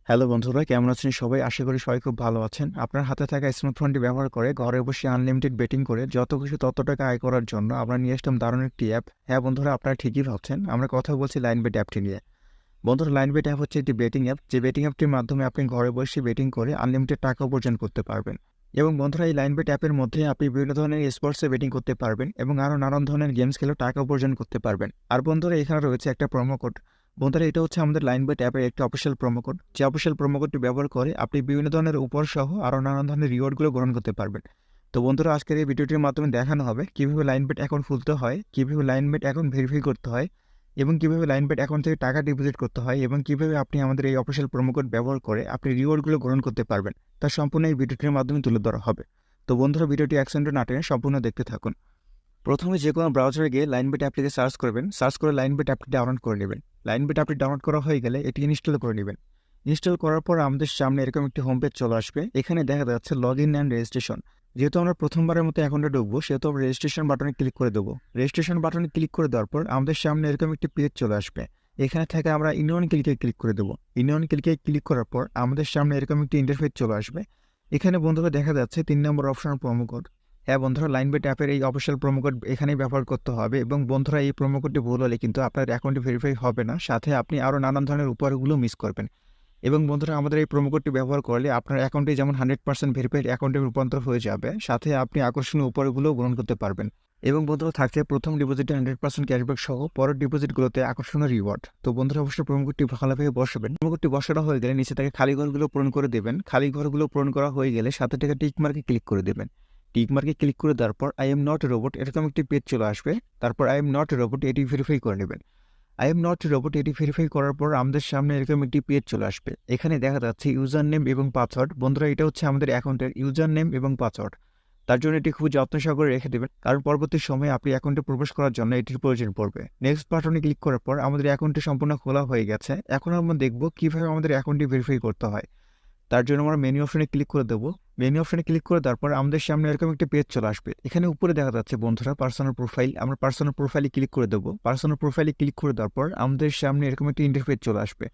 Hello বন্ধুরা, কেমন আছেন সবাই? আশা করি সবাই খুব ভালো আছেন। আপনার হাতে থাকা স্মার্টফোনটি ব্যবহার করে ঘরে বসে আনলিমিটেড বেটিং করে যত খুশি তত টাকা আয় করার জন্য আমরা নিয়ে আসলাম দারুণ একটি অ্যাপ। হ্যাঁ বন্ধুরা, আপনারা ঠিকই ভাবছেন, আমরা কথা বলছি লাইনবেট অ্যাপটি নিয়ে। বন্ধুরা, লাইনবেট অ্যাপ হচ্ছে একটি বেটিং অ্যাপ, যে বেটিং অ্যাপটির মাধ্যমে আপনি ঘরে বসে বেটিং করে আনলিমিটেড টাকা উপার্জন করতে পারবেন। এবং বন্ধুরা, এই লাইনবেট অ্যাপের মধ্যে আপনি বিভিন্ন ধরনের স্পোর্টসে বেটিং করতে পারবেন এবং আরও নানান ধরনের গেমস খেলেও টাকা উপার্জন করতে পারবেন। আর বন্ধুরা, এখানে রয়েছে একটা প্রোমো কোড। বন্ধুরা, এটা হচ্ছে আমাদের লাইনবেট অ্যাপের একটি অফিসিয়াল প্রোমো কোড, যে অফিসিয়াল প্রোমো কোডটি ব্যবহার করে আপনি বিভিন্ন ধরনের উপহার সহ আরও নানান ধরনের রিওয়ার্ডগুলো গ্রহণ করতে পারবেন। তো বন্ধুরা, আজকের এই ভিডিওটির মাধ্যমে দেখানো হবে কীভাবে লাইনবেট অ্যাকাউন্ট খুলতে হয়, কীভাবে লাইনবেট অ্যাকাউন্ট ভেরিফাই করতে হয়, এবং কীভাবে লাইনবেট অ্যাকাউন্ট থেকে টাকা ডিপোজিট করতে হয়, এবং কীভাবে আপনি আমাদের এই অফিসিয়াল প্রোমো কোড ব্যবহার করে আপনি রিওয়ার্ডগুলো গ্রহণ করতে পারবেন, তা সম্পূর্ণ এই ভিডিওটির মাধ্যমে তুলে ধরা হবে। তো বন্ধুরা, ভিডিওটি এক সেকেন্ড না টেনে সম্পূর্ণ দেখতে থাকুন। প্রথমে যে কোনো ব্রাউজারে গিয়ে লাইনবেট অ্যাপটিকে সার্চ করবেন, সার্চ করে লাইনবেট অ্যাপটি ডাউনলোড করে নেবেন। লাইনবেট অ্যাপটি ডাউনলোড করা হয়ে গেলে এটি ইনস্টল করে নেবেন। ইনস্টল করার পর আমাদের সামনে এরকম একটি হোম পেজ চলে আসবে। এখানে দেখা যাচ্ছে লগ ইন অ্যান্ড রেজিস্ট্রেশন। যেহেতু আমরা প্রথমবারের মতো অ্যাকাউন্টে ঢুকবো, সেহেতু আমরা রেজিস্ট্রেশন বাটনে ক্লিক করে দেবো। রেজিস্ট্রেশন বাটনে ক্লিক করে দেওয়ার পর আমাদের সামনে এরকম একটি পেজ চলে আসবে। এখানে থেকে আমরা ইউনিয়ন ক্লিকে ক্লিক করে দেবো। ইউনিয়ন ক্লিকে ক্লিক করার পর আমাদের সামনে এরকম একটি ইন্টারফেস চলে আসবে। এখানে বন্ধুরা দেখা যাচ্ছে 3 নম্বর অপশন প্রোমো কোড। হ্যাঁ বন্ধুরা, লাইনবেট অ্যাপের এই অফিসিয়াল প্রোমো কোড এখানেই ব্যবহার করতে হবে, এবং বন্ধুরা, এই প্রোমো কোডটি ভুল হলে কিন্তু আপনার অ্যাকাউন্টটি ভেরিফাই হবে না, সাথে আপনি আরও নানান ধরনের উপহারগুলো মিস করবেন। এবং বন্ধুরা, আমাদের এই প্রোমো কোডটি ব্যবহার করলে আপনার অ্যাকাউন্টে যেমন 100% ভেরিফাইড অ্যাকাউন্টে রূপান্তর হয়ে যাবে, সাথে আপনি আকর্ষণীয় উপহারগুলো গ্রহণ করতে পারবেন। এবং বন্ধুরা, থাকছে প্রথম ডিপোজিটে 100% ক্যাশব্যাক সহ পরের ডিপোজিটগুলোতে আকর্ষণীয় রিওয়ার্ড। তো বন্ধুরা, অবশ্যই প্রোমো কোডটি ভালোভাবে বসাবেন। প্রোমো কোডটি বসানো হয়ে গেলে নিচে থেকে খালি ঘরগুলো পূরণ করে দেবেন। খালি ঘরগুলো পূরণ করা হয়ে গেলে সাথে থেকে টিক মার্কে ক্লিক করে দেবেন। টিক মার্কে ক্লিক করে দেওয়ার পর I am not a robot এরকম একটি পেজ চলে আসবে। তারপর I am not a robot এটি ভেরিফাই করে নেবেন। I am not a robot এটি ভেরিফাই করার পর আমাদের সামনে এরকম একটি পেজ চলে আসবে। এখানে দেখা যাচ্ছে ইউজার নেম এবং পাসওয়ার্ড। বন্ধুরা, এটা হচ্ছে আমাদের অ্যাকাউন্টের ইউজার নেম এবং পাসওয়ার্ড। তার জন্য এটি খুব যত্ন সহকারে রেখে দেবেন, কারণ পরবর্তী সময়ে আপনি অ্যাকাউন্টে প্রবেশ করার জন্য এটির প্রয়োজন পড়বে। নেক্সট বাটনে ক্লিক করার পর আমাদের অ্যাকাউন্টটি সম্পূর্ণ খোলা হয়ে গেছে। এখন আমরা দেখব কিভাবে আমাদের অ্যাকাউন্টটি ভেরিফাই করতে হয়। তার জন্য আমরা মেনু অপশনে ক্লিক করে দেবো। মেনু অপশনে ক্লিক করে দেওয়ার পর আমাদের সামনে এরকম একটা পেজ চলে আসবে। এখানে উপরে দেখা যাচ্ছে বন্ধুরা পার্সোনাল প্রোফাইল। আমরা পার্সোনাল প্রোফাইলে ক্লিক করে দেবো। পার্সোনাল প্রোফাইলে ক্লিক করে দেওয়ার পর আমাদের সামনে এরকম একটা ইন্টারফেস চলে আসবে।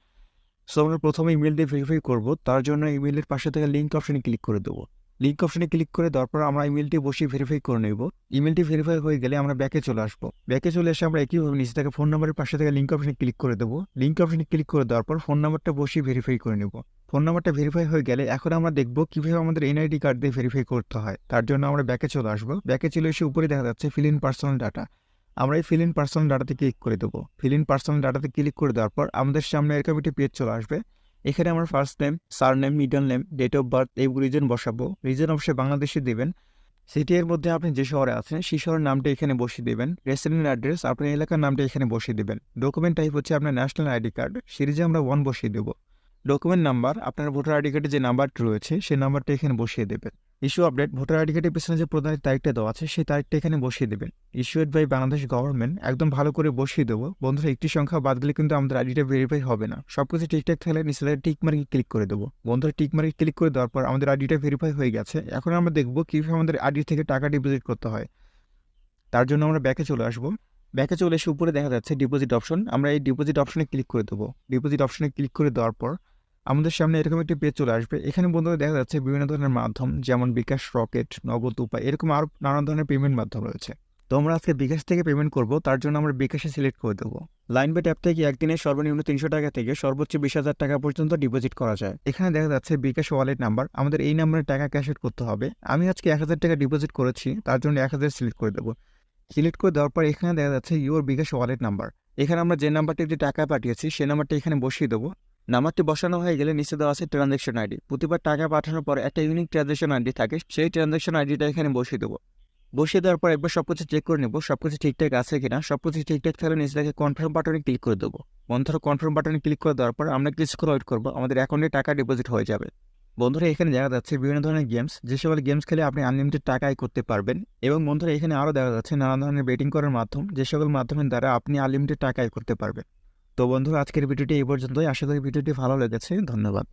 সো আমরা প্রথমে ইমেল দিয়ে ভেরিফাই করব। তার জন্য ইমেলের পাশে থেকে লিঙ্ক অপশনে ক্লিক করে দেবো। লিঙ্ক অপশনে ক্লিক করে দেওয়ার পর আমরা ইমেলটি বসিয়ে ভেরিফাই করে নেব। ইমেলটি ভেরিফাই হয়ে গেলে আমরা ব্যাকে চলে আসবো। ব্যাকে চলে এসে আমরা একইভাবে নিচে থেকে ফোন নাম্বারের পাশে থেকে লিঙ্ক অপশনে ক্লিক করে দেবো। লিঙ্ক অপশনে ক্লিক করে দেওয়ার পর ফোন নাম্বারটা বসিয়ে ভেরিফাই করে নেব। ফোন নাম্বারটা ভেরিফাই হয়ে গেলে এখন আমরা দেখব কিভাবে আমাদের এনআইডি কার্ড দিয়ে ভেরিফাই করতে হয়। তার জন্য আমরা ব্যাকে চলে আসবো। ব্যাকে চলে এসে উপরে দেখা যাচ্ছে ফিল ইন পার্সোনাল ডাটা। আমরা এই ফিল ইন পার্সোনাল ডাটাতে ক্লিক করে দেবো। ফিল ইন পার্সোনাল ডাটাতে ক্লিক করে দেওয়ার পর আমাদের সামনে এরকম একটি পেজ চলে আসবে। এখানে আমার first name, surname, middle name, date of birth এবং রিজন বসাবো। রিজন অবশ্যই বাংলাদেশে দেবেন। সিটি এর মধ্যে আপনি যে শহরে আছেন সেই শহরের নামটা এখানে বসিয়ে দেবেন। রেসিডেন্ট অ্যাড্রেস আপনার এলাকার নামটা এখানে বসিয়ে দেবেন। ডকুমেন্ট টাইপ হচ্ছে আপনার ন্যাশনাল আইডি কার্ড, সিরিজে আমরা 1 বসিয়ে দেবো। ডকুমেন্ট নাম্বার আপনার ভোটার আইডি কার্ডে যে নাম্বারটি রয়েছে সেই নাম্বারটা এখানে বসিয়ে দেবেন। ইস্যু আপডেট ভোটার আইডি কার্ডের পেছনে যে প্রদানের তারিখটা দেওয়া আছে সেই তারিখটা এখানে বসিয়ে দেবেন। ইস্যুড বাই বাংলাদেশ গভর্নমেন্ট একদম ভালো করে বসিয়ে দেবো। বন্ধুরা, একটি সংখ্যা বাদ গেলে কিন্তু আমাদের আইডিটা ভেরিফাই হবে না। সবকিছু ঠিকঠাক থাকলে নিচে টিক মার্কে ক্লিক করে দেবো। বন্ধুরা, টিক মার্কে ক্লিক করে দেওয়ার পর আমাদের আইডিটা ভেরিফাই হয়ে গেছে। এখন আমরা দেখবো কিভাবে আমাদের আইডি থেকে টাকা ডিপোজিট করতে হয়। তার জন্য আমরা ব্যাকে চলে আসবো। ব্যাকে চলে এসে উপরে দেখা যাচ্ছে ডিপোজিট অপশন। আমরা এই ডিপোজিট অপশনে ক্লিক করে দেবো। ডিপোজিট অপশনে ক্লিক করে দেওয়ার পর আমাদের সামনে এরকম একটি পেজ চলে আসবে। এখানে বন্ধুরা দেখা যাচ্ছে বিভিন্ন ধরনের মাধ্যম, যেমন বিকাশ, রকেট, নগদ, উপায়, এরকম আরও নানান ধরনের পেমেন্ট মাধ্যম রয়েছে। তো আমরা আজকে বিকাশ থেকে পেমেন্ট করব, তার জন্য আমরা বিকাশে সিলেক্ট করে দেবো। লাইনবেট অ্যাপ থেকে একদিনে সর্বনিম্ন 300 টাকা থেকে সর্বোচ্চ 20,000 টাকা পর্যন্ত ডিপোজিট করা যায়। এখানে দেখা যাচ্ছে বিকাশ ওয়ালেট নাম্বার, আমাদের এই নাম্বারে টাকা ক্যাশ আউট করতে হবে। আমি আজকে 1,000 টাকা ডিপোজিট করেছি, তার জন্য 1,000 সিলেক্ট করে দেবো। সিলেক্ট করে দেওয়ার পর এখানে দেখা যাচ্ছে ইউর বিকাশ ওয়ালেট নাম্বার। এখানে আমরা যে নাম্বারটি দিয়ে টাকা পাঠিয়েছি সেই নাম্বারটা এখানে বসিয়ে দেবো। নাম্বারটি বসানো হয়ে গেলে নিচে দেওয়া আছে ট্রানজ্যাকশন আইডি। প্রতিবার টাকা পাঠানোর পর একটা ইউনিক ট্রানজ্যাকশন আইডি থাকে, সেই ট্রানজ্যাকশন আইডিটা এখানে বসিয়ে দেবো। বসিয়ে দেওয়ার পর একবার সবকিছু চেক করে নেবো সবকিছু ঠিকঠাক আছে কিনা। সবকিছু ঠিকঠাক থাকলে নিচে থেকে কনফার্ম বাটনে ক্লিক করে দেবো। বন্ধুরা, কনফার্ম বাটনে ক্লিক করে দেওয়ার পর আমরা কিছুক্ষণ ওয়েট করবো, আমাদের অ্যাকাউন্টে টাকা ডিপোজিট হয়ে যাবে। বন্ধুরা, এখানে দেখা যাচ্ছে বিভিন্ন ধরনের গেমস, যে সকল গেমস খেলে আপনি আনলিমিটেড টাকা আয় করতে পারবেন। এবং বন্ধুরা, এখানে আরও দেখা যাচ্ছে নানা ধরনের বেটিং করার মাধ্যম, যে সকল মাধ্যমের দ্বারা আপনি আনলিমিটেড টাকা আয় করতে পারবেন। তো বন্ধুরা, আজকের ভিডিওটি এই পর্যন্তই। আশা করি ভিডিওটি ভালো লেগেছে। ধন্যবাদ।